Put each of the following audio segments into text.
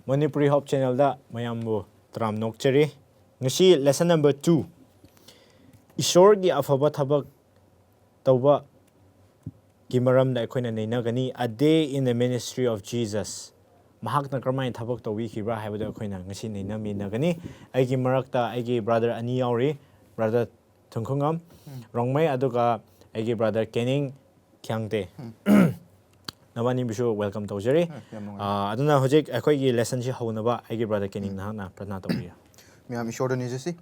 Manipuri Hope Channel da mayambu tram nokchari. Ngasi lesson number 2. Ishor gi afaba thabak tawba gi maram da akoina neinagani a day in the ministry of Jesus. Mahakna kramai thabak tawi khibra haibada akoina ngasi neinami nagani. Aigi marakta aigi brother ani yauri, brother Thungkhungam, Rongmai aduga aigi brother Kening Kyangte. Nabani bishu welcome tawjari. Aduna hojik akoi gi lesson shi haunaba aigi brother Kening nahana pratna tawbiya. Miyam ishor da nijasi.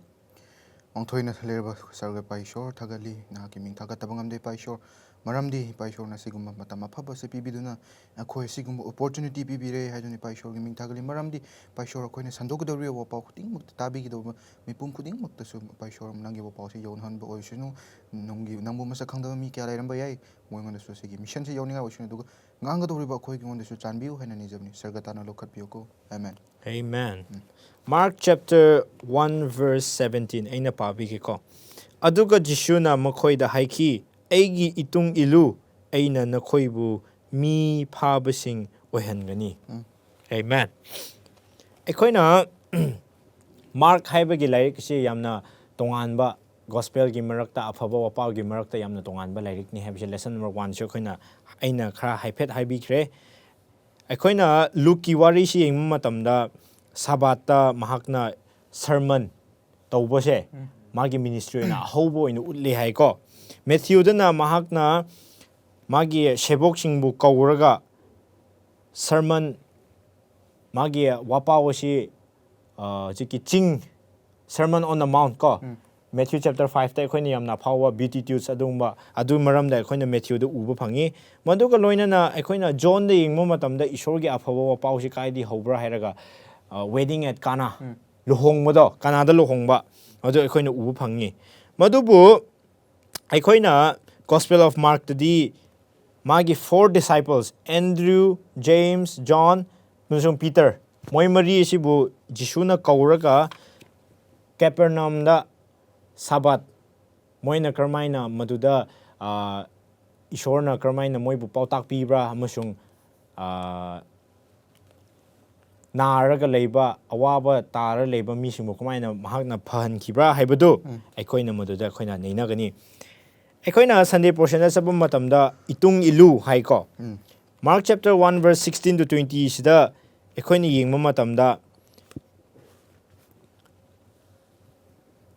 Angthoina thalerba sarga pa ishor thagali na ki ming thagat tabangam de pa ishor maramdi pa ishor na sigumba matama phaba se pibiduna akoi sigumba opportunity pibire haiduni pa ishor gi ming thagali maramdi pa ishor akoi na sandogdori wa pa khuting mak tabi gi do mipum khuting mak tasu pa ishor nangi wa pa se yon han ba oisunu nongi nambu masa khangda mi kya lairam ba yai moingon su se gi mission se yoninga oisunu du nganga dori ba akoi gi ngon su chanbiu haina nijabni sarga tana lokhat bioko. Amen. Amen. Mark chapter 1 verse 17 aina pabi ko. Aduga Jishuna makoida haiki eigi itung ilu aina nakoibu mi phabasing ohangani. Amen. Ekoina Mark haibagi lairik si yamna tonganba gospel gi marakta afaba wapa gi marakta yamna tonganba lairik ni haibisi lesson number 1 so koina aina khara haipet haibikre. Ekoina Luke ki wari si yengma matamda Sabbath mahakna sermon tawbase magi ministry na hobo in utli hai ko. Matthew dana mahakna magi shebok singbu kawraga sermon magi wapawasi jiki ching sermon on the mount ko. Matthew chapter 5 ta akoina yamna phawa beatitudes adumba adu maramda akoina Matthew da uba phangi maduga loinana akoina John da yengma matamda ishor gi afaba wapawsi kaidi hobra hairaga wedding at Cana luhong mado Canada luhongba adu akoina ubu phangi madubu akoina Gospel of Mark di magi 4 disciples Andrew, James, John, nusung Peter moi mari sibu Jishuna kawraga Capernaum da Sabbath moina karmaina maduda ishorna karmaina moibu pautak pibra amasung Naraga labor, awaba, tara labor, missing Mokamina, Mahagna Pan Kibra, Hibado, Ecoina Moduda, Coina, Ninagani. Ecoina Sunday portion as a matamda, Itung Ilu, Haiko. Mark chapter 1, verse 16 to 20 is the Ecoini Ying Mamatamda.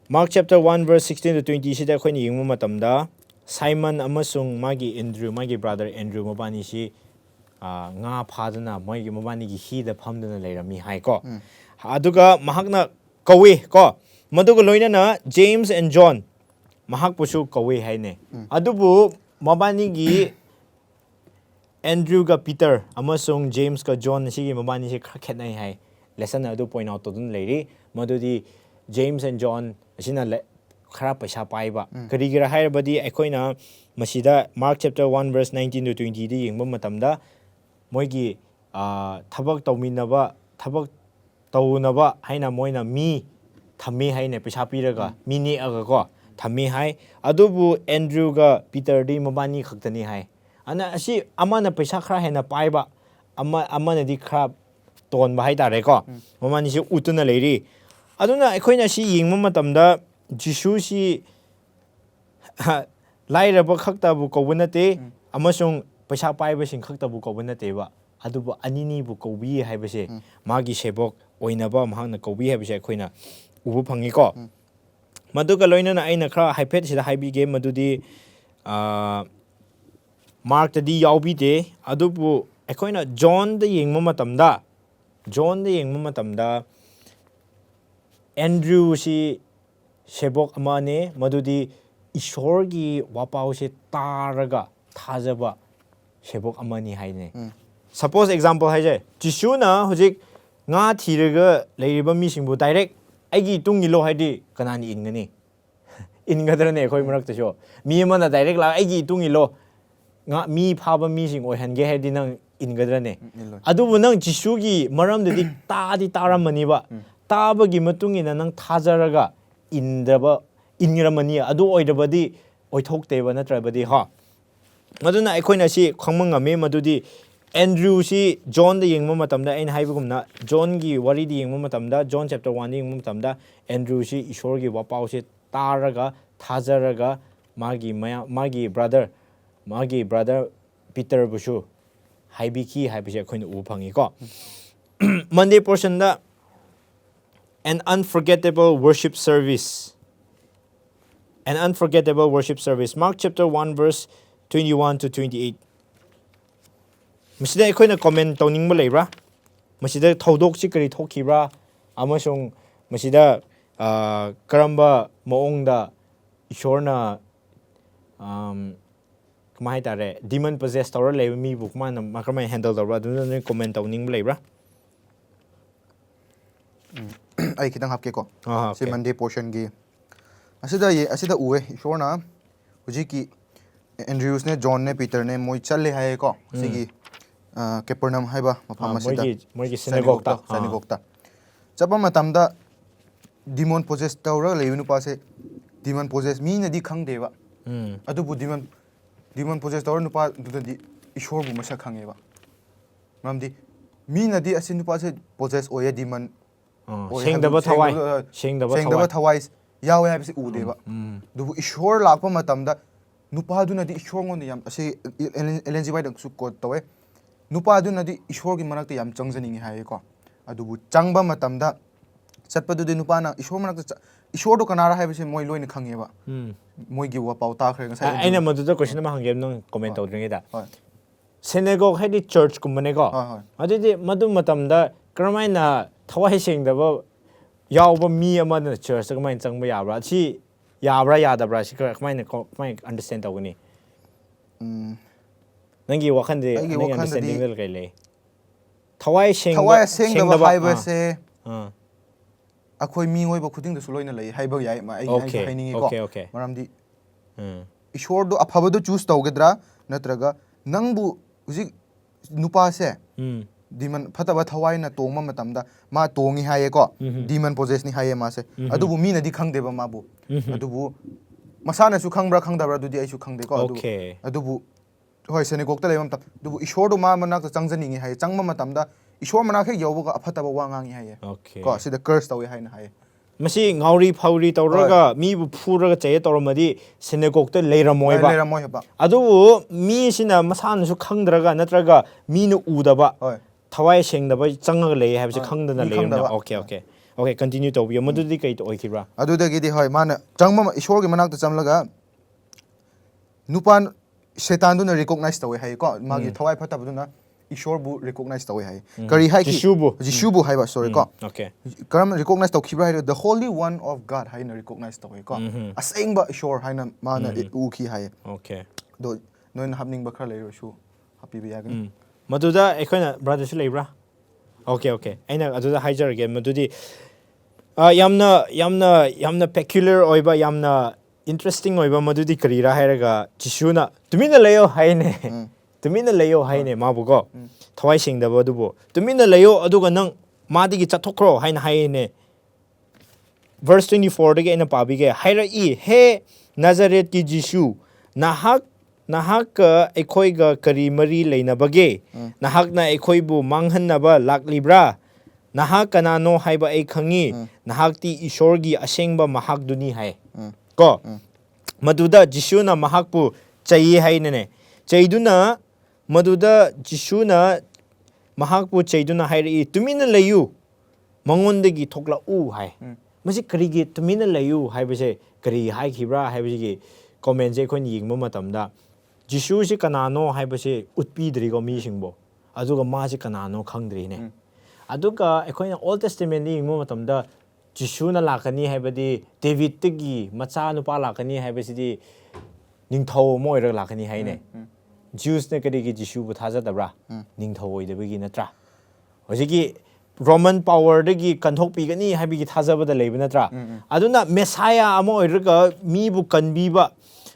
Mark chapter 1, verse 16 to 20 is the Ecoini Ying Mamatamda. Simon Amasung, Magi Andrew, Magi brother Andrew Mabanishi. Nga phadana moigi mabani gi hi da phamdana leirami hai ko aduga mahakna kawi ko maduga loinana James and John mahak pusu kawi hai ne adubu mabani gi Andrew ga Peter amasung James ga John sigi mabani se khetnai hai lesson adu point out todun leiri madudi James and John asina khara paisa paiba karigira hairabadi akoina masida Mark chapter 1 verse 19 to 20 di yengba matamda moigi thabak tawminaba thabak tawnaba haina moina mi thami haine pisa piraga mini aga ko thami hai adubu Andrew ga Peter di mabani khaktani hai ana asi amana pisa khra haina paiba amana di khra ton ba hai tare ko mamani si utuna leiri aduna ekoina si yengma matamda Jisu si lairaba khakta bu kobunate amasung paisa paiba sing khakta bu kobunate ba adubu anini bu kobi haibase magi shebok oinaba mahangna kobi haibase akoina ubu phangi ko maduga loinana aina khra haipet sida haibige madudi Mark tadi yaubi de adubu akoina John da yengma matamda Andrew si shebok amane madudi ishor gi wapau se taraga thajaba shebok amani haine suppose example haije Jishuna hojik nga thiraga leiriba mi singbu direct aigi tungi lo haidi kanani ingani ingadrane khoi marak tasho mi mana direct la aigi tungi lo nga mi phaba mi sing oi hange haidi nang ingadrane adubu nang Jishu gi maramdadi tadi taramani ba tabagi matungina nang thajaraga indraba ingiramani adu oidabadi oithok teba natrabadi ha maduna aikoina si khangmanga me madudi Andrewꯁꯤ Johnda yengma matamda ain haibugumna Johngi waridi yengma matamda John chapter 1 yengma matamda Andrewsi ishorgi wapausi taraga thajaraga magi brother Peter bushu haibiki haibise akoina ubu phangi ko Monday portion da an unforgettable worship service Mark chapter 1 verse 21 to 28 Masida akoina comment tawning ba leibra masida thodok si kari thokibra amasung masida karamba maongda ishorna kamai tare demon possessed tawra leba mi bu mana makamai handle tawra dun comment tawning ba leibra ai kitang hapke ko si Monday portion gi asida uwe ishorna hujiki Andrews ne John ne Peter ne moi challe haye ko sigi Capernaum haiba mafam asida moigi synagogue ta chapa matamda demon possessed tawra leinu pase demon possessed mi na di khang deba adu bu demon possessed tawra nupa dudadi ishor bu masa khange ba ramdi mi na di asin nupa se possessed oya demon sengdaba thawai yawe habse udeba du ishor lakpa matamda nupa du na di ishor ngon yam ase LNG by su ko tawe nupa du na di ishor gi manakta yam changjaningi haye ko adubu changba matamda chatpadu de nupa na ishor manakta ishor do kanara habse moi loina khangeba moi gi wa pau ta khre ngai aina madu da question ma hangem nang comment tawdringi da synagogue hadi church kumane ko adidi madu matamda karamaina thawai sengdaba yawba mi amana church ka main changba yabra si yabra yadabra si kamaina understand tawgani nangi wakhande nangi understanding del kai le thawai sengdaba haiba se akhoi mi ngoi ba khuding da suloina lei haiba yai ma ai hainingi ko maramdi ishor do afaba do choose tawgedra natraga nangbu uji nupa se demon phataba thawai na tongma matamda ma tongi haye ko demon possess ni haye ma se adubu mi na di khangdeba ma bu adubu masana su khangbra khangdabra dudi ai su khangde ko adubu hoi synagogue ta lemam ta adubu ishor do ma manak ta changjaningi haye changma matamda ishor manak he yawba aphataba wangangi haye ko sida curse tawi haina haye masi ngauri phauri tawraga mi bu phuraga chaye tawramadi synagogue ta leiramoy ba adu mi sina masana su khangdraga natraga mi nu udaba thawai sengdaba changaga lei habse khangdana leimna okay continue to bi madudi kai to oikibra adu dagi di hoi mana changma ishor gi manak ta chamlaga nupan setan du na recognize tawe hai ko magi thawai phata bu na ishor bu recognize tawe hai kari hai ki jishubu hai ba sorry ko karam recognize taw khibra hai the holy one of God hai na recognize tawe ko aseng ba ishor hai na mana u khi hai do noin hapning ba khar leiro shu happy bi yagan maduda ekhoina brother su leibra okay aina aduda haijar ge madudi yamna peculiar oiba yamna interesting oiba madudi karira hairaga jisuna tumina leyo haine mabugo thawai singdaba dubo tumina leyo aduga nang madigi chathokro haina haine verse 24 dage ena pabige haira he Nazareth ki Jisu nahak ekoi ga kari mari leinabage nahak na ekoi bu manghanaba laklibra nahak kanano haiba ai khangi nahak ti ishorgi asengba mahak duni hai ko maduda Jisuna mahak pu chai haine ne chaiduna maduda Jisuna mahak pu chaiduna hairi tumina layu mangondagi thokla u hai masi karigi tumina layu haibase kari hai khibra haibase comment je khon yingma matamda Jisu si kanano haibase utpidri go mi singbo aduga ma si kanano khangdri ne aduga ekhoina Old Testament ni yingma matamda Jisuna lakani haibadi David tigi macha nupa lakani haibasi ningthau moira lakani haine Jews ne karigi Jisu bu thajadabra ningthau oidabagi natra hojiki Roman power dagi kanthok pigani haibigi thajabada leiba natra aduna Messiah amo oiraga mi bu kanbiba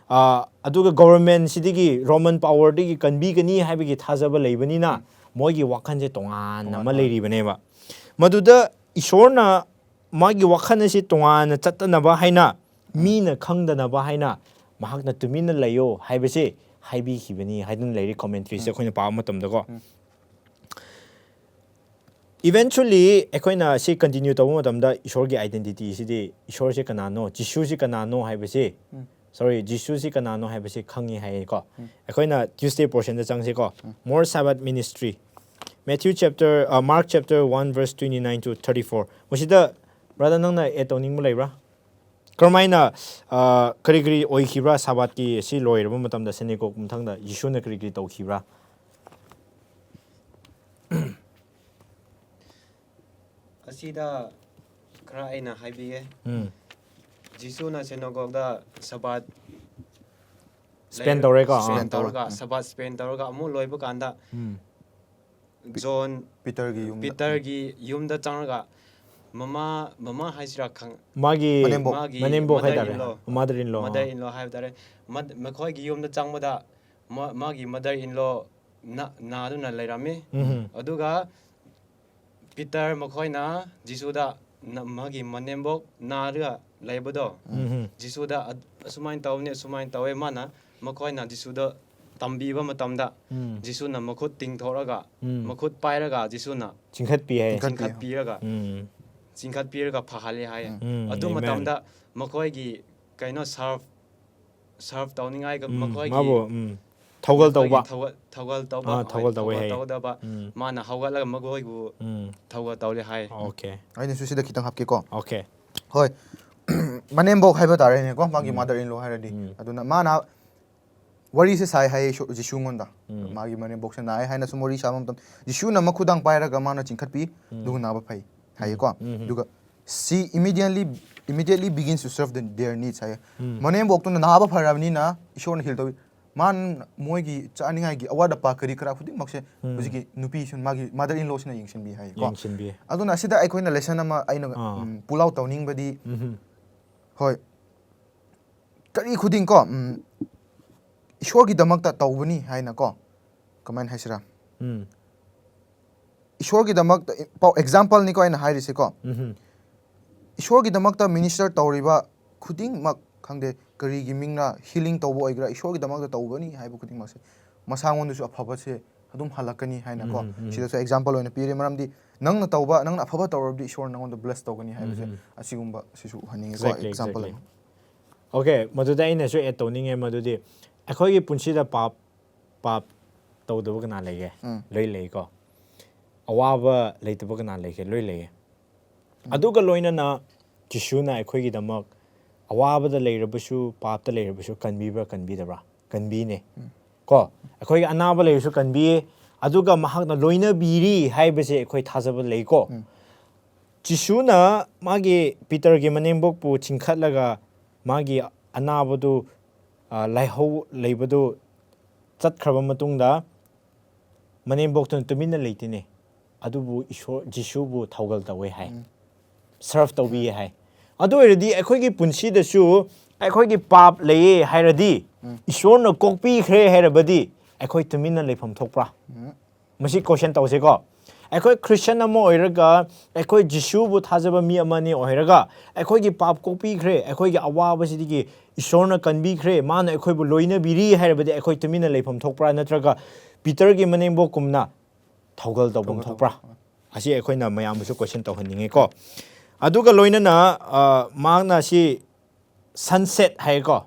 aduga government sidigi Roman power dagi kanbigani haibigi thajaba leibani na moigi wakhanje tongan na ma leiribane ba maduda ishorna magi wakhana si tongan chattanaba haina mina khangdanaba haina mahakna tumina layo haibase haibi khibani haidun leiri commentary se khoina pa matamda ko eventually ꯑꯩꯈꯣꯏꯅ ꯁꯤ continue ꯇꯧꯕ ꯃꯇꯝꯗ ꯏꯁꯣꯔꯒꯤ identity ꯁꯤꯗꯤ ꯏꯁꯣꯔꯁꯤ ꯀꯅꯥꯅꯣ ꯖꯤꯁꯨꯁꯤ ꯀꯅꯥꯅꯣ ꯍꯥꯏꯕꯁꯤ sorry ꯖꯤꯁꯨꯁꯤ ꯀꯅꯥꯅꯣ ꯍꯥꯏꯕꯁꯤ ꯈꯪꯉꯤ ꯍꯥꯏꯌꯦꯀꯣ ꯑꯩꯈꯣꯏꯅ Tuesday portionꯗ ꯆꯪꯁꯤꯀꯣ more Sabbath ministry Mark chapter 1 verse 29 to 34 ꯃꯁꯤꯗ brother ꯅꯪꯅ add ꯇꯧꯅꯤꯡꯕ ꯂꯩꯕ꯭ꯔꯥ ꯀꯔꯝꯍꯥꯏꯅ ꯀꯔꯤ ꯀꯔꯤ ꯑꯣꯏꯈꯤꯕ꯭ꯔꯥ ꯁꯥꯕꯥꯠꯀꯤ ꯁꯤ ꯂꯣꯏꯔꯕ ꯃꯇꯝꯗ ꯁꯦꯅꯦꯒꯣꯛ ꯃꯊꯪꯗ ꯌꯤꯁꯨꯅ ꯀꯔꯤ ꯀꯔꯤ ꯇꯧꯈꯤꯕ꯭ꯔꯥ ꯑꯁꯤꯗ ꯈꯔ ꯑꯩꯅ ꯍꯥꯏꯕꯤꯒꯦ ꯖꯤꯁꯨꯅ ꯁꯦꯅꯣꯒꯣꯛꯗ ꯁꯕꯥꯠ ꯁ꯭ꯄꯦꯟ ꯇꯧꯔꯦꯀꯣ ꯁ꯭ꯄꯦꯟ ꯇꯧꯔꯒ ꯁꯕꯥꯠ ꯁ꯭ꯄꯦꯟ ꯇꯧꯔꯒ ꯑꯃꯨꯛ ꯂꯣꯏꯕ ꯀꯥꯟꯗ ꯖꯣꯟ ꯄꯤꯇꯔꯒꯤ ꯌꯨꯝꯗ ꯆꯪꯉꯒ ꯃꯃꯥ ꯍꯥꯏꯁꯤꯔꯥ ꯃꯥꯒꯤ ꯃꯥꯒꯤ ꯃꯅꯦꯝꯕꯣꯛ ꯃꯗꯔ ꯍꯥꯏꯇꯥꯔꯦ ꯏꯟꯂꯣ ꯃꯗꯔ ꯏꯟꯂꯣ ꯍꯥꯏꯕ ꯇꯥꯔꯦ ꯃꯈꯣꯏꯒꯤ ꯌꯨꯝꯗ ꯆꯪꯕꯗ ꯃꯥꯒꯤ ꯃꯗꯔ ꯏꯟꯂꯣ ꯅꯥꯗꯨꯅ ꯂꯩꯔꯝꯃꯤ ꯑꯗꯨꯒ ꯄꯤꯇꯔ ꯃꯈꯣꯏꯅ ꯖꯤꯁꯨꯗ ꯃꯥꯒꯤ ꯃꯅꯦꯝꯕꯣꯛ ꯅꯥꯔꯒ ꯂꯩꯕꯗꯣ ꯖꯤꯁꯨꯗ ꯑꯁꯨꯃꯥꯏꯅ ꯇꯧꯕꯅꯤ ꯑꯁꯨꯃꯥꯏꯅ ꯇꯧꯋꯦ ꯃꯥꯅ ꯃꯈꯣꯏꯅ ꯖꯤꯁꯨꯗ ꯇꯝꯕꯤꯕ ꯃꯇꯝꯗ ꯖꯤꯁꯨꯅ ꯃꯈꯨꯠ ꯇꯤꯡꯊꯣꯛꯔꯒ ꯃꯈꯨꯠ ꯄꯥꯏꯔꯒ ꯖꯤꯁꯨꯅ ꯆꯤꯡꯈꯠꯄꯤꯔꯒ ꯐꯍꯜꯂꯦ ꯍꯥꯏꯌꯦ ꯑꯗꯨ ꯃꯇꯝꯗ ꯃꯈꯣꯏꯒꯤ ꯀꯩꯅꯣ ꯁꯔꯐ ꯇꯧꯅꯤꯡꯉꯥꯏ ꯃꯈꯣꯏꯒꯤ ꯊꯧꯒꯜ ꯇꯧꯕ ꯊꯧꯒꯜ ꯇꯧꯒꯗꯕ ꯃꯥꯅ ꯍꯧꯒꯠꯂꯒ ꯃꯈꯣꯏꯕꯨ ꯊꯧꯒꯜ ꯇꯧꯔꯦ ꯍꯥꯏ ꯑꯩꯅꯁꯨ ꯁꯤꯗ ꯈꯤꯇꯪ ꯍꯥꯞꯀꯦꯀꯣ ꯑꯣꯀꯦ ꯍꯣꯏ ꯃꯅꯦꯝꯕꯣꯛ ꯍꯥꯏꯕ ꯇꯥꯔꯦꯅꯦꯀꯣ ꯃꯥꯒꯤ ꯃꯥꯗꯔ ꯏꯟ ꯂꯣ ꯍꯥꯏꯔꯗꯤ ꯑꯗꯨꯅ ꯃꯥꯅ ꯋꯥꯔꯤꯁꯦ ꯁꯥꯏ ꯍꯥꯏꯌꯦ ꯖꯤꯁꯨꯉꯣꯟꯗ ꯃꯥꯒꯤ ꯃꯅꯦꯝꯕꯣꯛꯁꯦ ꯅꯥꯏ ꯍꯥꯏꯅ ꯁꯨꯝ ꯋꯥꯔꯤ ꯁꯥꯕ ꯃꯇꯝ ꯖꯤꯁꯨꯅ ꯃꯈꯨꯗꯥꯡ ꯄꯥꯏꯔꯒ ꯃꯥꯅ ꯆꯤꯡꯈꯠꯄꯤ ꯑꯗꯨꯒ ꯅꯥꯕ ꯐꯩ ꯍꯥꯏꯌꯦꯀꯣ ꯑꯗꯨꯒ ꯁꯤ immediately begins to serve their needs ꯍꯥꯏꯌꯦ ꯃꯅꯦꯝꯕꯣꯛꯇꯨꯅ ꯅꯥꯕ ꯐꯔꯕꯅꯤꯅ ꯏꯁꯣꯔꯅ ꯍꯤꯜ ꯇꯧꯏ ꯃꯥꯅ ꯃꯣꯏꯒꯤ ꯆꯥꯅꯤꯡꯉꯥꯏꯒꯤ ꯑꯋꯥꯠ ꯑꯄꯥ ꯀꯔꯤ ꯀꯔꯥ ꯈꯨꯗꯤꯡꯃꯛꯁꯦ ꯍꯧꯖꯤꯛꯀꯤ ꯅꯨꯄꯤꯁꯨ ꯃꯥꯒꯤ ꯃꯥꯗꯔ ꯏꯟ ꯂꯣꯁꯤꯅ ꯌꯦꯡꯁꯤꯟꯕꯤ ꯍꯥꯏꯌꯦꯀꯣ ꯑꯗꯨꯅ ꯑꯁꯤꯗ ꯑꯩꯈꯣꯏꯅ ꯂꯦꯁꯟ ꯑꯃ ꯑꯩꯅ ꯄꯨꯜ ꯑꯥꯎꯠ ꯇꯧꯅꯤꯡꯕꯗꯤ ꯍꯣꯏ ꯀꯔꯤ ꯈꯨꯗꯤꯡꯀꯣ ꯏꯁꯣꯔꯒꯤꯗꯃꯛꯇ ꯇꯧꯕꯅꯤ ꯍꯥꯏꯅꯀꯣ ꯀꯃꯥꯏꯅ ꯍꯥꯏꯁꯤꯔꯥ ꯏꯁꯣꯔꯒꯤꯗꯃꯛꯇ ꯑꯦꯛꯖꯥꯝꯄꯜꯅꯤꯀꯣ ꯑꯩꯅ ꯍꯥꯏꯔꯤꯁꯤꯀꯣ ꯏꯁꯣꯔꯒꯤꯗꯃꯛꯇ ꯃꯤꯅꯤꯁꯇꯔ ꯇꯧꯔꯤꯕ ꯈꯨꯗꯤꯡꯃꯛ ꯈꯪꯗꯦ ꯀꯔꯤꯒꯤ ꯃꯤꯡꯅ ꯍꯤꯂꯤꯡ ꯇꯧꯕ ꯑꯣꯏꯒꯦꯔꯥ ꯏꯁꯣꯔꯒꯤꯗꯃꯛꯇ ꯇꯧꯕꯅꯤ ꯍꯥꯏꯕ ꯈꯨꯗꯤꯡꯃꯛꯁꯦ ꯃꯁꯥꯉꯣꯟꯗꯁꯨ ꯑꯐꯕꯁꯦ ꯑꯗꯨꯝ ꯍꯜꯂꯛꯀꯅꯤ ꯍꯥꯏꯅꯀꯣ ꯁꯤꯗꯁꯨ ꯑꯦꯛꯖꯥꯝꯄꯜ ꯑꯣꯏꯅ ꯄꯤꯔꯦ ꯃꯔꯝꯗꯤ ꯅꯪꯅ ꯑꯐꯕ ꯇꯧꯔꯕꯗꯤ ꯏꯁꯣꯔ ꯅꯪꯉꯣꯟꯗ ꯕ꯭ꯂꯦꯁ ꯇꯧꯒꯅꯤ ꯍꯥꯏꯕꯁꯦ ꯑꯁꯤꯒꯨꯝꯕ ꯁꯤꯁꯨ ꯎꯍꯟꯅꯤꯡꯉꯦꯀꯣ ꯑꯦꯛꯖꯥꯝꯄꯜ ꯑꯃ ꯑꯣꯀꯦ ꯃꯗꯨꯗ ꯑꯩꯅꯁꯨ ꯑꯦꯗ ꯇꯧꯅꯤꯡꯉꯦ ꯃꯗꯨꯗꯤ ꯑꯩꯈꯣꯏꯒꯤ ꯄꯨꯟꯁꯤꯗ ꯄꯥꯞ ꯇꯧꯗꯕ ꯀꯅꯥ ꯂꯩꯒꯦ ꯂꯣꯏ ꯂꯩꯀꯣ ꯑꯋꯥꯕ ꯂꯩꯇꯕ ꯀꯅꯥ ꯂꯩꯒꯦ ꯂꯣꯏ ꯂꯩꯌꯦ ꯑꯗꯨꯒ ꯂꯣꯏꯅꯅ ꯖꯤꯁꯨꯅ ꯑꯩꯈꯣꯏꯒꯤꯗꯃꯛ ꯑꯋꯥꯕꯗ ꯂꯩꯔꯕꯁꯨ ꯄꯥꯞꯇ ꯂꯩꯔꯕꯁꯨ ꯀꯟꯕꯤꯕ꯭ꯔꯥ ꯀꯟꯕꯤꯗꯕ꯭ꯔꯥ ꯀꯟꯕꯤꯅꯦ ꯀꯣ ꯑꯩꯈꯣꯏꯒꯤ ꯑꯅꯥꯕ ꯂꯩꯔꯁꯨ ꯀꯟꯕꯤꯌꯦ ꯑꯗꯨꯒ ꯃꯍꯥꯛꯅ ꯂꯣꯏꯅꯕꯤꯔꯤ ꯍꯥꯏꯕꯁꯦ ꯑꯩꯈꯣꯏ ꯊꯥꯖꯕ ꯂꯩꯀꯣ ꯖꯤꯁꯨꯅ ꯃꯥꯒꯤ ꯄꯤꯇꯔꯒꯤ ꯃꯅꯦꯝꯕꯣꯛꯄꯨ ꯆꯤꯡꯈꯠꯂꯒ ꯃꯥꯒꯤ ꯑꯅꯥꯕꯗꯨ ꯂꯥꯏꯍꯧ ꯂꯩꯕꯗꯨ ꯆꯠꯈ꯭ꯔꯕ ꯃꯇꯨꯡꯗ ꯃꯅꯦꯝꯕꯣꯛꯇꯨꯅ ꯇꯨꯃꯤꯟꯅ ꯂꯩꯇꯦꯅꯦ ꯑꯗꯨꯕꯨ ꯖꯤꯁꯨꯕꯨ ꯊꯧꯒꯜ ꯇꯧꯋꯦ ꯍꯥꯏ ꯁꯔꯐ ꯇꯧꯕꯤꯌꯦ ꯍꯥꯏ ꯑꯗꯨ ꯑꯣꯏꯔꯗꯤ ꯑꯩꯈꯣꯏꯒꯤ ꯄꯨꯟꯁꯤꯗꯁꯨ ꯑꯩꯈꯣꯏꯒꯤ ꯄꯥꯞ ꯂꯩꯌꯦ ꯍꯥꯏꯔꯗꯤ ꯏꯁꯣꯔꯅ ꯀꯣꯛꯄꯤꯈ꯭ꯔꯦ ꯍꯥꯏꯔꯕꯗꯤ ꯑꯩꯈꯣꯏ ꯇꯨꯃꯤꯟꯅ ꯂꯩꯐꯝ ꯊꯣꯛꯄ꯭ꯔꯥ ꯃꯁꯤ ꯀꯣꯏꯁꯟ ꯇꯧꯁꯤꯀꯣ ꯑꯩꯈꯣꯏ ꯈ꯭ꯔꯤꯁꯇꯟ ꯑꯃ ꯑꯣꯏꯔꯒ ꯑꯩꯈꯣꯏ ꯖꯤꯁꯨꯕꯨ ꯊꯥꯖꯕ ꯃꯤ ꯑꯃꯅꯤ ꯑꯣꯏꯔꯒ ꯑꯩꯈꯣꯏꯒꯤ ꯄꯥꯞ ꯀꯣꯛꯄꯤꯈ꯭ꯔꯦ ꯑꯩꯈꯣꯏꯒꯤ ꯑꯋꯥꯕꯁꯤꯗꯒꯤ ꯏꯁꯣꯔꯅ ꯀꯟꯕꯤꯈ꯭ꯔꯦ ꯃꯥꯅ ꯑꯩꯈꯣꯏꯕꯨ ꯂꯣꯏꯅꯕꯤꯔꯤ ꯍꯥꯏꯔꯕꯗꯤ ꯑꯩꯈꯣꯏ ꯇꯨꯃꯤꯟꯅ ꯂꯩꯐꯝ ꯊꯣꯛꯄ꯭ꯔꯥ ꯅꯠꯇ꯭ꯔꯒ ꯄꯤꯇꯔꯒꯤ ꯃꯅꯦꯝꯕꯣꯛꯀꯨꯝꯅ ꯊꯧꯒꯜ ꯇꯧꯐꯝ ꯊꯣꯛꯄ꯭ꯔꯥ ꯑꯁꯤ ꯑꯩꯈꯣꯏꯅ ꯃꯌꯥꯝꯕꯨꯁꯨ ꯀꯣꯏꯁꯟ ꯇꯧꯍꯟꯅꯤꯡꯉꯦꯀꯣ ꯑꯗꯨꯒ ꯂꯣꯏꯅꯅ ꯃꯍꯥꯛꯅ ꯁꯤ ꯁꯟꯁꯦꯠ ꯍꯥꯏꯌꯦꯀꯣ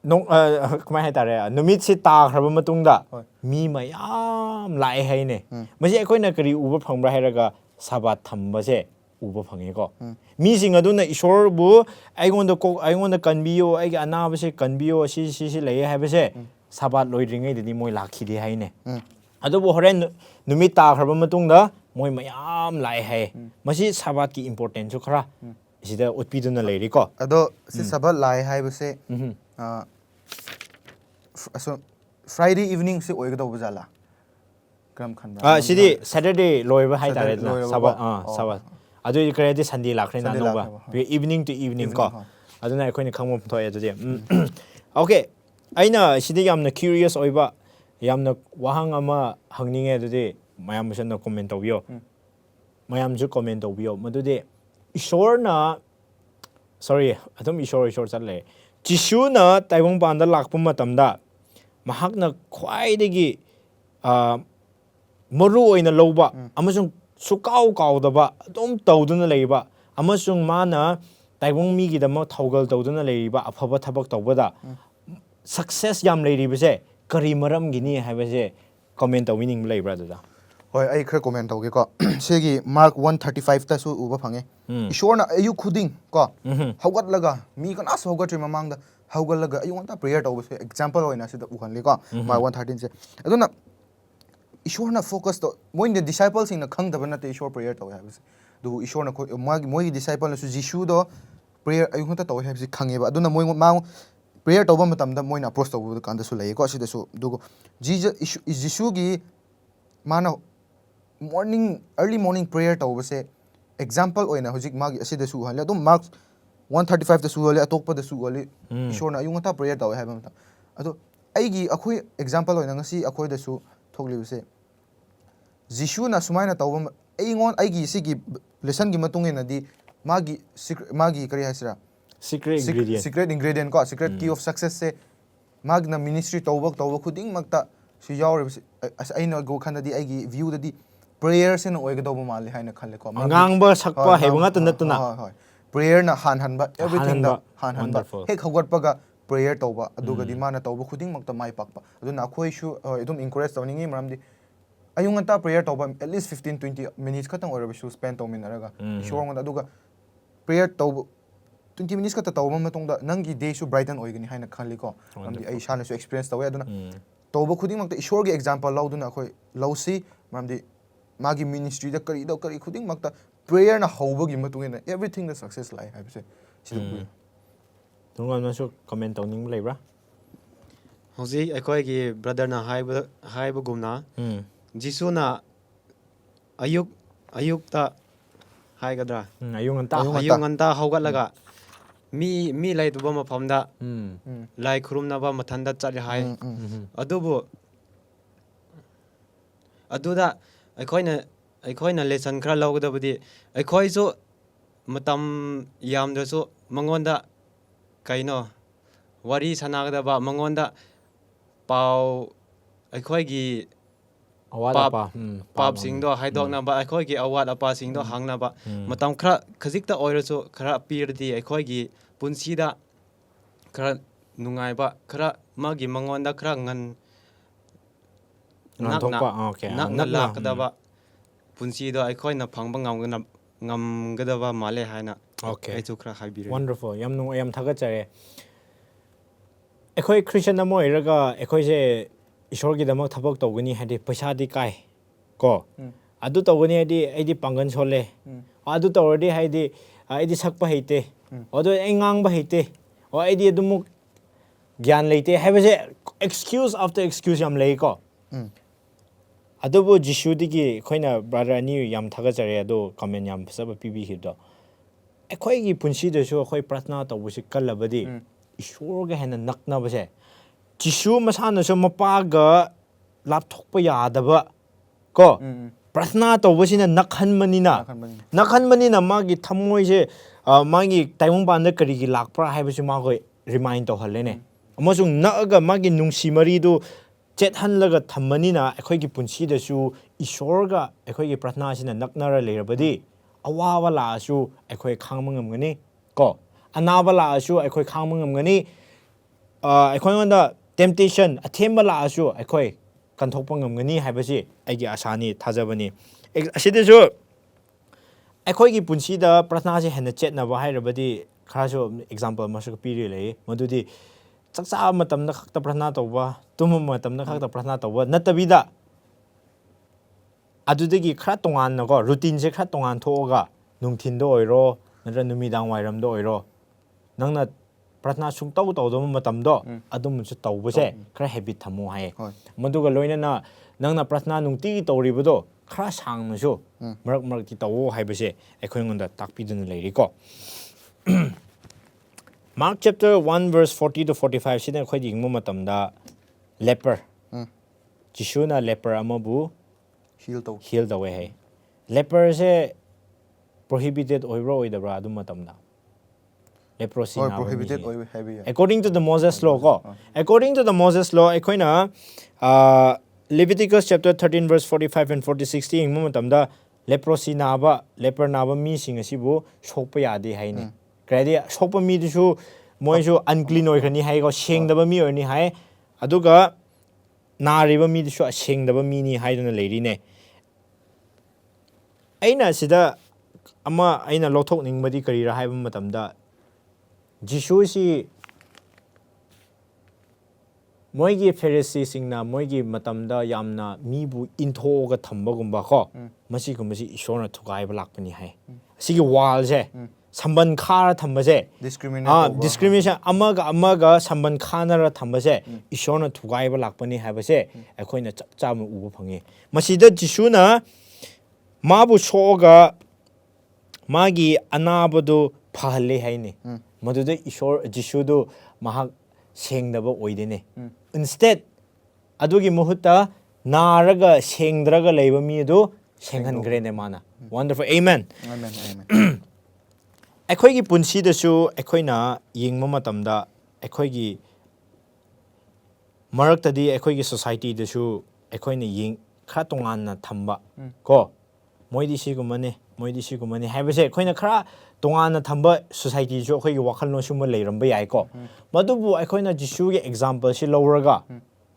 ꯀꯃꯥꯏꯅ ꯍꯥꯏꯇꯥꯔꯦ ꯅꯨꯃꯤꯠꯁꯤ ꯇꯥꯈ꯭ꯔꯕ ꯃꯇꯨꯡꯗ ꯃꯤ ꯃꯌꯥꯝ ꯂꯥꯛꯑꯦ ꯍꯥꯏꯅꯦ ꯃꯁꯤ ꯑꯩꯈꯣꯏꯅ ꯀꯔꯤ ꯎꯕ ꯐꯪꯕ꯭ꯔꯥ ꯍꯥꯏꯔꯒ ꯁꯥꯕꯥꯠ ꯊꯝꯕꯁꯦ ꯎꯕ ꯐꯪꯉꯦꯀꯣ ꯃꯤꯁꯤꯡ ꯑꯗꯨꯅ ꯏꯁꯣꯔꯕꯨ ꯑꯩꯉꯣꯟꯗ ꯀꯟꯕꯤꯌꯣ ꯑꯩꯒꯤ ꯑꯅꯥꯕꯁꯦ ꯀꯟꯕꯤꯌꯣ ꯁꯤ ꯂꯩꯌꯦ ꯍꯥꯏꯕꯁꯦ ꯁꯥꯕꯥꯠ ꯂꯣꯏꯗ꯭ꯔꯤꯉꯩꯗꯗꯤ ꯃꯣꯏ ꯂꯥꯛꯈꯤꯗꯦ ꯍꯥꯏꯅꯦ ꯑꯗꯨꯕꯨ ꯍꯣꯔꯦꯟ ꯅꯨꯃꯤꯠ ꯇꯥꯈ꯭ꯔꯕ ꯃꯇꯨꯡꯗ ꯃꯣꯏ ꯃꯌꯥꯝ ꯂꯥꯛꯑꯦ ꯍꯥꯏꯌꯦ ꯃꯁꯤ ꯁꯥꯕꯥꯠꯀꯤ ꯏꯝꯄꯣꯔꯇꯦꯟꯁꯨ ꯈꯔ ꯁꯤꯗ ꯎꯠꯄꯤꯗꯨꯅ ꯂꯩꯔꯤꯀꯣ ꯑꯗꯣ ꯁꯤ ꯁꯥꯕꯥꯠ ꯂꯥꯛꯑꯦ ꯍꯥꯏꯕꯁꯦ ꯐ꯭ꯔꯥꯏꯗꯦ ꯏꯚꯤꯅꯤꯡꯁꯦ ꯑꯣꯏꯒꯗꯧꯕ ꯖꯥꯠꯂꯥ ꯀꯔꯝ ꯈꯟꯕ꯭ꯔꯥ ꯁꯤꯗꯤ ꯁꯦꯇꯔꯗꯦ ꯂꯣꯏꯕ ꯍꯥꯏꯇꯥꯔꯦ ꯑꯗꯨꯅ ꯂꯣꯏꯔꯕꯀꯣ ꯁꯥꯕꯥꯠ ꯑꯗꯨꯗꯤ ꯀꯔꯤꯗꯤ ꯁꯟꯗꯦ ꯂꯥꯛꯈ꯭ꯔꯦꯅ ꯁꯟꯗꯦ ꯑꯅꯧꯕ ꯂꯥꯛꯈ꯭ꯔꯦꯕ ꯏꯚꯤꯅꯤꯡ ꯇꯨ ꯏꯚꯤꯅꯤꯡ ꯏꯚꯤꯅꯤꯡ ꯀꯣ ꯍꯣꯏ ꯑꯗꯨꯅ ꯑꯩꯈꯣꯏꯅ ꯈꯪꯕ ꯊꯣꯛꯑꯦ ꯑꯗꯨꯗꯤ ꯑꯣꯀꯦ ꯑꯩꯅ ꯁꯤꯗ ꯌꯥꯝꯅ ꯀ꯭ꯌꯨꯔꯤꯌꯁ ꯑꯣꯏꯕ ꯌꯥꯝꯅ ꯋꯥꯍꯪ ꯑꯃ ꯍꯪꯅꯤꯡꯉꯦ ꯑꯗꯨꯗꯤ ꯃꯌꯥꯝꯕꯨꯁꯨ ꯀꯣꯃꯦꯟ ꯇꯧꯕꯤꯌꯣ ꯃꯌꯥꯝꯁꯨ ꯀꯣꯃꯦꯟ ꯇꯧꯕꯤꯌꯣ ꯃꯗꯨꯗꯤ ꯏꯁꯣꯔꯅ ꯁꯣꯔꯤ ꯑꯗꯨꯝ ꯏꯁꯣꯔ ꯆꯠꯂꯦ ꯖꯤꯁꯨꯅ ꯇꯥꯏꯕꯪꯄꯥꯟꯗ ꯂꯥꯛꯄ ꯃꯇꯝꯗ ꯃꯍꯥꯛꯅ ꯈ꯭ꯋꯥꯏꯗꯒꯤ maru oina loba amasung sukau kaudaba adum tawduna leiba amasung mana taibong mi gi dama thaugal tawduna leiba afaba thabak tawbada success yam leiribase kari maram gini haibase comment tawmining leibra da hoi ai khar comment tawge ko segi mark 135 ta su uba phange ishorna ayu khuding ko haugat laga mi kana so haugat mamang da haugat laga ayu anta prayer tawbase example oina sida uhan le ko mark 113 se aduna ishorna focus to moin the disciples in the khang da bana te ishor prayer taw habise du ishorna ko moi disciple na su jisu do prayer ayu anta taw habise khange ba aduna moi ma prayer taw ba matam da moina approach taw bu kan da su lei ko sida su du jesus jisu gi mana morning early morning prayer taw base example oina hojik magi asida su hale adum mark 135 da su hale atokpa da su hale ishorna ayu anta prayer taw haba matam ado aigi akhoi example oina ngasi akhoi da su thokliuse Jishu na sumaina tawba aingon aigi sigi lesson gi matung ina di magi kari hasira secret ingredient ko secret key of success se mag na ministry tawba khuding magta su yaw aina go khana di aigi view da di prayer se na oiga tawba mali haina khalle ko ngang sakpa hebunga tunatuna prayer na han ba everything da han ba hek hawat paga prayer tawba aduga di mana tawba khuding magta mai pakpa aduna khoi shu edum encourage tawningi maramdi ayung anta prayer tawba at least 15-20 minutes katang or should spend to minaraga sure ngon aduga prayer tawba 20 minutes kata tawba matungda nangi day su brighten oigani haina khanli ko amdi ai shana su experience tawe aduna tawba khuding makta ishor ge example lauduna khoi lausi mamdi magi ministry da kari khuding makta prayer na hawba gi matungina everything the success lai haibse sidu tunga na su comment tawning leibra hoji ekoi gi brother na haiba gumna Jisuna ayukta haigadra ayung anta haugatlaga mi lai tuba mafamda lai khurumnaba mathanda chali hai aduda aikoina lesson khara lawgadabudi aikoisu matam yamdrasu mangonda kaino wari sanagadaba mangonda pau aikoigi pap singdo haidoknaba aikoigi awat apa singdo hangnaba matam khara khajikta oirasu khara pirdi aikoigi punsida khara nungaiba khara magi mangonda khara ngan nakna lakadaba punsido aikoina phangba ngamgadaba male haina aichu khara haibire wonderful yam thagachare akhoi christian amo iraga akhoi ishor gi damak thabak tawgani hadi paisa di kai ko adu tawgani hadi aidi pangan sole adu tawrdi hadi aidi sakpa heite adu engang ba heite o aidi adumuk gyan leite habese excuse after excuse yam lei ko adubo jishu digi khoina brother ani yam thagachare adu comment yam sab pibi hibdo akhoi gi punsi de so khoi prarthna tawbusi kallabadi ishor ga hena nakna base Jishu masana so mapaga lapthokpa yadaba ko prarthna tawbasina nakhanmanina magi thamoi se magi taimong banda kari gi lakpra haibasu magoi remind to halene amasung naaga magi nungsi mari do chethanlaga thammanina akhoi gi punsi da su ishorga akhoi gi prarthna sina naknara leirabadi awawa la su akhoi khangmangam ngani ko anaba la su akhoi khangmangam ngani akhoi ngonda temptation athemba la asu akhoi kanthokpa ngamgani haibasi aigi asani thajabani asidesu akhoi gi punsi da prarthna se hena chetna ba hairabadi kharaso example masu piri lei madudi chakcha matamna khakta prarthna tawba tum matamna khakta prarthna tawba natabida adudagi khara tongan na ko routine se khara tongan thoga nungthin do oiro nara numidang wairam do oiro nangna prarthna sungtaw tawdom matamdo adum su tawbase khara habit thamu hai maduga loinana nangna prarthna nungti tawribodo khara sangna su marak ti tawo haibase akhoi ngonda takpiduna leiriko Mark chapter 1 verse 40 to 45 sina khoi dingmo matamda leper jishuna leper amabu heal the way hai leper se prohibited oibro oidabra adum matamda leprosy prohibited according to the Moses law ko according to the Moses law akoina Leviticus chapter 13 verse 45 and 46 ti yengma matamda leprosy naba leper naba mi sing asibu sokpa yade haine kredi sokpa mi du moi su unclean oikhani hai go sengdaba mi orni hai aduga nariba mi du sengdaba mi ni haiduna leiri ne aina sida ama aina lothok ningmadi karira haiba matamda Jishu si moigi Pharisee singna moigi matamda yamna mibu inthoga thambagumba ko masi kumasi ishorna thugai balakpani hai sigi wall je samban khara thambase discrimination amaga samban khanara thambase ishorna thugai balakpani haibase akoina chapchama uba phange masida Jishuna mabu soga magi anabadu phalle haine maduda ishor Jishudu mahak sengdaba oidene instead adugi muhutta naraga sengdraga leiba mi adu senghangrene mana wonderful amen amen akhoi gi punsi da su akhoi na yingma matamda akhoi gi marakta di akhoi gi society da su akhoi na ying kha tongan na thamba ko moidi sigumane haibase akhoi na khara tongan na thamba society jo akhoi gi wakhal no suma leiramba yai ko madubu akhoi na Jishu gi example si lowraga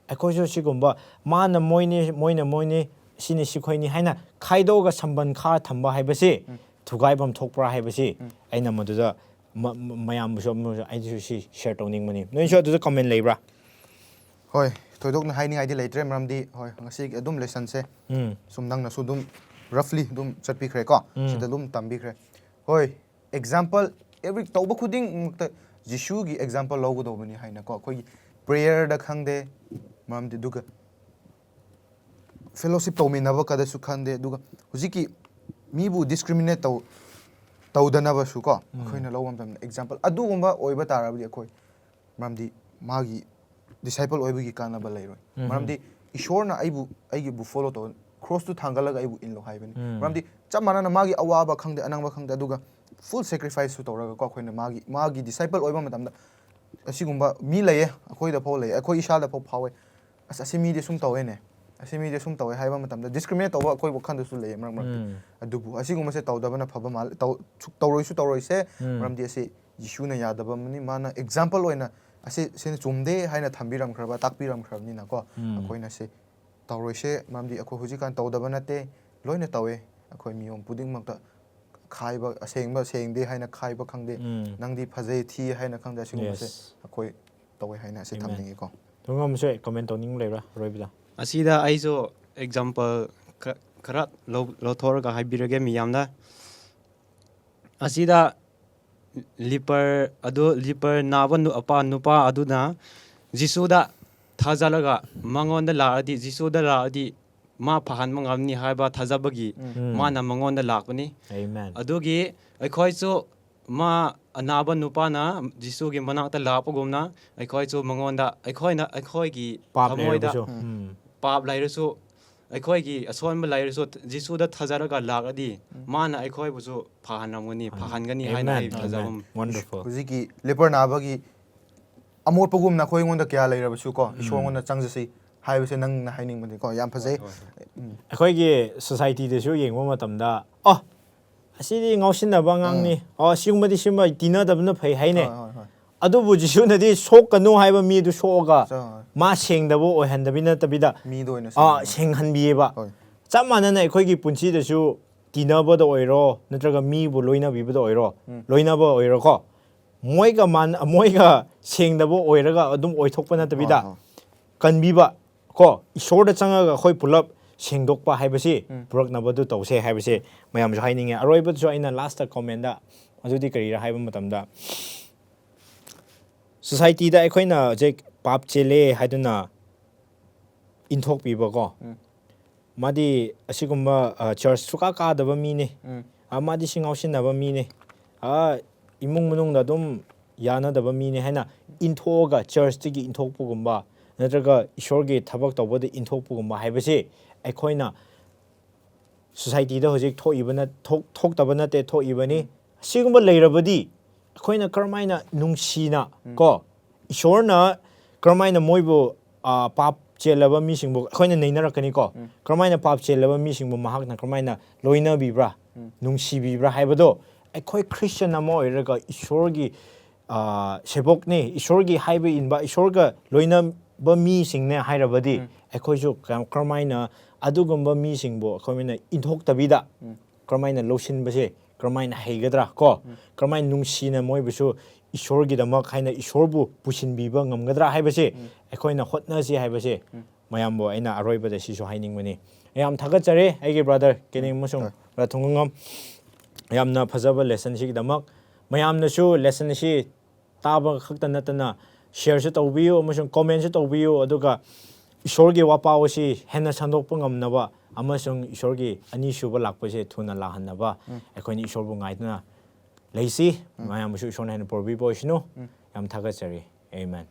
akhoi jo sigumba mana moine sini sikhoi ni haina khaidoga samban kha thamba haibase thugaibam thokpra haibase aina maduda mayam so ai si share tawning mani noi so aduda comment leibra hoi thoidok na haini ai di leitre maramdi hoi ngasi adum lesson se sumnang na sudum roughly dum chatpi khre ko sida dum tambi khre hoi example every tawba khuding Jishu gi example logo do bani haina ko khoi prayer da khangde maramdi duga fellowship tawminaba kada su khande duga hujiki mibu discriminate tawdanaba su ko khoina lawam tam example adu gumba oiba tarabdi khoi maramdi magi disciple oibagi kanaba leiroi maramdi ishorna aigi bu follow to cross to thangalaga aibu inlo haibani maramdi chamana magi awaba khangde anangba khangde aduga full sacrifice su tawraga ko khoina magi disciple oiba matamda asigumba mi laye akhoi da phau laye akhoi isha da phau asimi de sum tawene asimi de sum tawe haiba matamda discriminate tawa akhoi wakhan su laye maram adubu asigumba se tawdabana phaba mal tawroi se maramdi ase Jishu na yadaba mani mana example oina ase sen chumde haina thambiram khraba takpiram khrabni na ko akoina se tawroi se mamdi akho huji kan tawdaba nate loina tawe akhoi miyom puding makta khaiba asengba sengde haina khaiba khangde nangdi phajei thi haina khangda singum se akhoi tawe haina se thamningi ko tungam se comment toning leibra roibida asida aiso example khara lo thorga haibirage miyamda asida leper naba apa nupa aduna Jisuda thajalaga mangonda laadi Jisuda laadi ma phahan mangamni haiba thajabagi mana mangonda lakpani amen adugi aikhoi chu ma anaba nupa na Jisu gi manakta lapagumna aikhoi chu mangonda aikhoi gi thamoida pap lairasu aikhoi gi asonba lairasu Jisuda thajaraga lagadi mana aikhoi busu phahanamuni phahangani haina ai thajabam wonderful hujiki leper nabagi amor pagum na khoi ngonda kya leirabasu ko ishor ngonda changjasi haibase nang na haining mani ko yam phajei akhoi gi society de su yengwa matamda asidi ngausinaba ngangni sigumadi simba tinadabna phai haine adubu Jishu di sokanu haiba mi du soga ma sengdabo oihandabina tabida mi do ina senghanbieba chamana akhoi gi punchi de su tinaba do oiro natraga mi bu loina bibada oiro loinaba oiro ko moiga sengdabo oiraga adum oithokpa natabida kanbiba ko ishor da changaga khoi pulap sengdokpa haibasi puraknaba du tawse haibasi mayam jo haininge aroiba jo aina last comment da adudi karira haiba matamda society da aikoina je pap chele haiduna inthok piba ko madi asigumba church suka ka daba mi ne madi singausinaba mi ne imung munung da dum yana daba mi ne haina inthoga church tigi inthokpugumba natraga ishorge thabak tawbada inthokpugumba haibase aikoina society da hojik thoibana thoktabana te thoibani sigumba leirabadi akoina karmaina nungsina ko ishorna karmaina moibo ꯆꯦꯜꯂꯕ ꯃꯤꯁꯤꯡꯕꯨ ꯑꯩꯈꯣꯏꯅ ꯅꯩꯅꯔꯛꯀꯅꯤꯀꯣ ꯀꯔꯝꯍꯥꯏꯅ ꯄꯥꯞ ꯆꯦꯜꯂꯕ ꯃꯤꯁꯤꯡꯕꯨ ꯃꯍꯥꯛꯅ ꯀꯔꯝꯍꯥꯏꯅ ꯂꯣꯏꯅꯕꯤꯕ꯭ꯔꯥ ꯅꯨꯡꯁꯤꯕꯤꯕ꯭ꯔꯥ ꯍꯥꯏꯕꯗꯣ ꯑꯩꯈꯣꯏ Christian ꯑꯃ ꯑꯣꯏꯔꯒ ꯏꯁꯣꯔꯒꯤ ꯁꯦꯕꯣꯛꯅꯤ ꯏꯁꯣꯔꯒꯤ ꯍꯥꯏꯕ ꯏꯟꯕ ꯏꯁꯣꯔꯒ ꯂꯣꯏꯅꯕ ꯃꯤꯁꯤꯡꯅꯦ ꯍꯥꯏꯔꯕꯗꯤ ꯑꯩꯈꯣꯏꯁꯨ ꯀꯔꯝꯍꯥꯏꯅ ꯑꯗꯨꯒꯨꯝꯕ ꯃꯤꯁꯤꯡꯕꯨ ꯑꯩꯈꯣꯏꯅ ꯏꯟꯊꯣꯛꯇꯕꯤꯗ ꯀꯔꯝꯍꯥꯏꯅ ꯂꯧꯁꯤꯟꯕꯁꯦ ꯀꯔꯝꯍꯥꯏꯅ ꯍꯩꯒꯗ꯭ꯔꯥ ꯀꯣ ꯀꯔꯝꯍꯥꯏꯅ ꯅꯨꯡꯁꯤꯅ ꯃꯣꯏꯕꯨꯁꯨ ꯏꯁꯣꯔꯒꯤꯗꯃꯛ ꯍꯥꯏꯅ ꯏꯁꯣꯔꯕꯨ ꯄꯨꯁꯤꯟꯕꯤꯕ ꯉꯝꯒꯗ꯭ꯔꯥ ꯍꯥꯏꯕꯁꯦ ꯑꯩꯈꯣꯏꯅ ꯍꯣꯠꯅꯁꯤ ꯍꯥꯏꯕꯁꯦ ꯃꯌꯥꯝꯕꯨ ꯑꯩꯅ ꯑꯔꯣꯏꯕꯗ ꯁꯤꯁꯨ ꯍꯥꯏꯅꯤꯡꯕꯅꯤ ꯌꯥꯝ ꯊꯥꯒꯠꯆꯔꯦ ꯑꯩꯒꯤ ꯕ꯭ꯔꯗꯔ ꯀꯦꯅꯤꯡ ꯑꯃꯁꯨꯡ ꯕ꯭ꯔꯗꯔ ꯊꯣꯡꯒꯉꯝ ꯌꯥꯝꯅ ꯐꯖꯕ ꯂꯦꯁꯟꯁꯤꯒꯤꯗꯃꯛ ꯃꯌꯥꯝꯅꯁꯨ ꯂꯦꯁꯟ ꯑꯁꯤ ꯇꯥꯕ ꯈꯛꯇ ꯅꯠꯇꯅ ꯁꯤꯌꯔꯁꯨ ꯇꯧꯕꯤꯌꯨ ꯑꯃꯁꯨꯡ ꯀꯣꯃꯦꯟꯁꯨ ꯇꯧꯕꯤꯌꯨ ꯑꯗꯨꯒ ꯏꯁꯣꯔꯒꯤ ꯋꯥꯄꯥꯎ ꯑꯁꯤ ꯍꯦꯟꯅ ꯁꯟꯗꯣꯛꯄ ꯉꯝꯅꯕ ꯑꯃꯁꯨꯡ ꯏꯁꯣꯔꯒꯤ ꯑꯅꯤꯁꯨꯕ ꯂꯥꯛꯄꯁꯦ ꯊꯨꯅ ꯂꯥꯛꯍꯟꯅꯕ ꯑꯩꯈꯣꯏꯅ ꯏꯁꯣꯔꯕꯨ ꯉꯥꯏꯗꯨꯅ ꯂꯩꯁꯤ ꯃꯌꯥꯝꯕꯨꯁꯨ ꯏꯁꯣꯔꯅ ꯍꯦꯟꯅ ꯄꯣꯔꯕꯤꯕ ꯑꯣꯏꯁꯅꯨ ꯌꯥꯝ ꯊꯥꯒꯠꯆꯔꯤ ꯑꯦꯃꯦꯟ